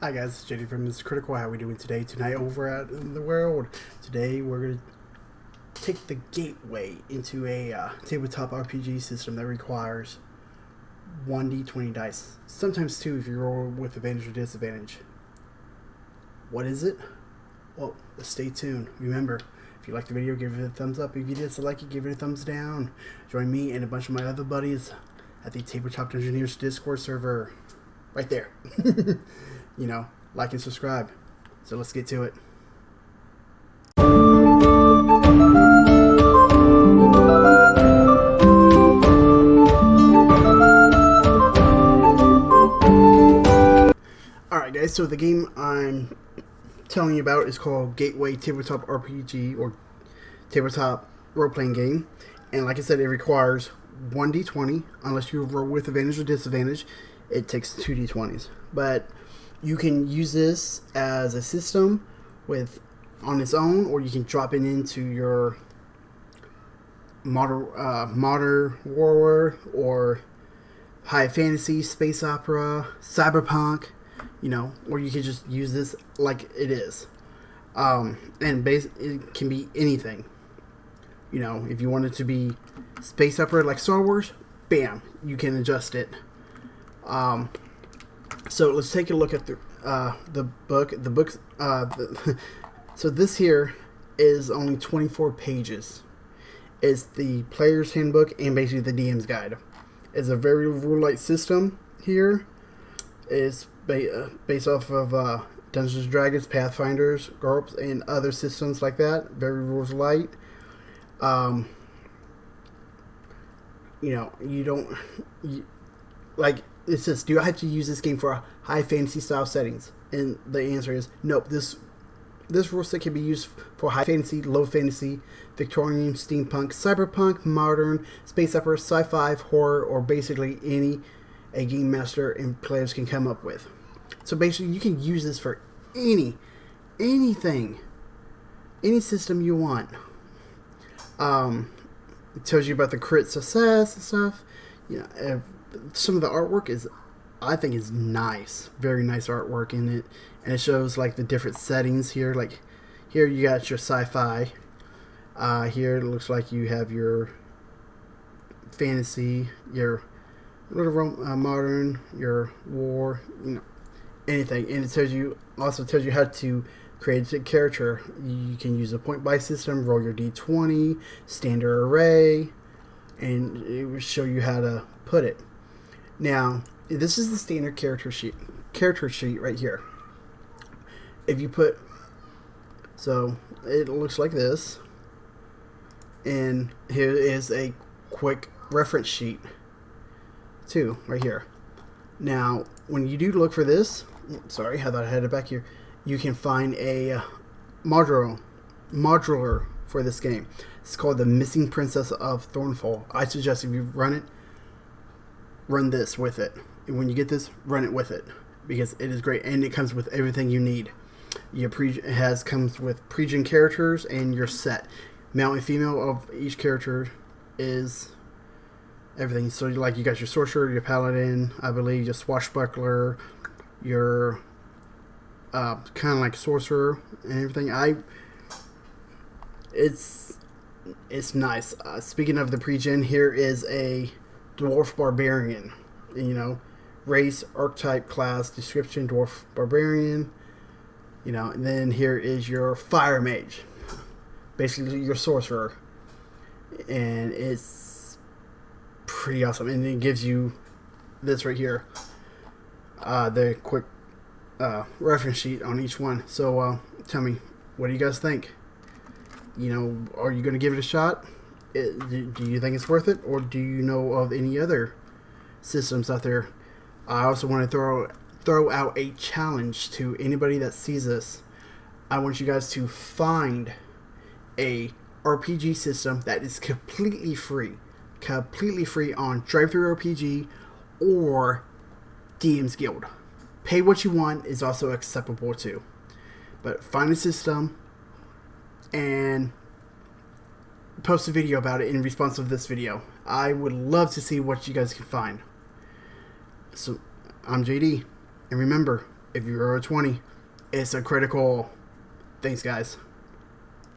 Hi guys, it's JD from Mr. Critical. How are we doing today? Tonight over at the world. Today we're going to take the gateway into a tabletop RPG system that requires 1d20 dice. Sometimes 2 if you roll with advantage or disadvantage. What is it? Well, stay tuned. Remember, if you liked the video, give it a thumbs up. If you dislike it, give it a thumbs down. Join me and a bunch of my other buddies at the Tabletop Dungeoneers Discord server. Right there. You know, like and subscribe. So let's get to it. Alright guys, so the game I'm telling you about is called Gateway Tabletop RPG or Tabletop Role-Playing Game. And like I said, it requires 1d20. Unless you roll with advantage or disadvantage, it takes 2d20s. But you can use this as a system on its own, or you can drop it into your modern war or high fantasy, space opera, cyberpunk, you know, or you can just use this like it is. And it can be anything. You know, if you want it to be space opera like Star Wars, bam, you can adjust it. So let's take a look at the book. So this here is only 24 pages. It's the player's handbook and basically the DM's guide. It's a very rule-light system here. It's based off of Dungeons & Dragons, Pathfinders, GURPS, and other systems like that. Very rules-light. You know, it says, do I have to use this game for high fantasy style settings? And the answer is nope. This rule set can be used for high fantasy, low fantasy, Victorian, steampunk, cyberpunk, modern, space opera, sci-fi, horror, or basically any a game master and players can come up with. So basically, you can use this for anything, any system you want. It tells you about the crit success and stuff. You know, some of the artwork I think is nice, very nice artwork in it, and it shows like the different settings here. Like here you got your sci-fi. Here it looks like you have your fantasy, your little modern, your war, you know, anything. And it also tells you how to create a character. You can use a point buy system, roll your d20, standard array, and it will show you how to put it. Now, this is the standard character sheet right here. If you put, so it looks like this, and here is a quick reference sheet too, right here. Now, when you do look for this, sorry, I thought I had it back here. You can find a modular for this game. It's called The Missing Princess of Thornfall. I suggest if you run this with it. And when you get this, run it with it, because it is great, and it comes with everything you need. Comes with pre-gen characters and your set. Male and female of each character is everything. So like you got your sorcerer, your paladin, I believe, your swashbuckler, your kind of like sorcerer and everything. It's nice. Speaking of the pre-gen, here is a dwarf barbarian. You know, race, archetype, class, description, dwarf barbarian. You know, and then here is your fire mage, basically your sorcerer, and it's pretty awesome. And it gives you this right here, the quick reference sheet on each one. So tell me, what do you guys think? You know, are you going to give it a shot? Do you think it's worth it, or do you know of any other systems out there? I also want to throw out a challenge to anybody that sees this. I want you guys to find a RPG system that is completely free on DriveThru RPG or DM's Guild. Pay what you want is also acceptable too, but find a system and post a video about it in response to this video. I would love to see what you guys can find. So I'm JD, and remember, If you roll a 20, it's a critical. Thanks, guys.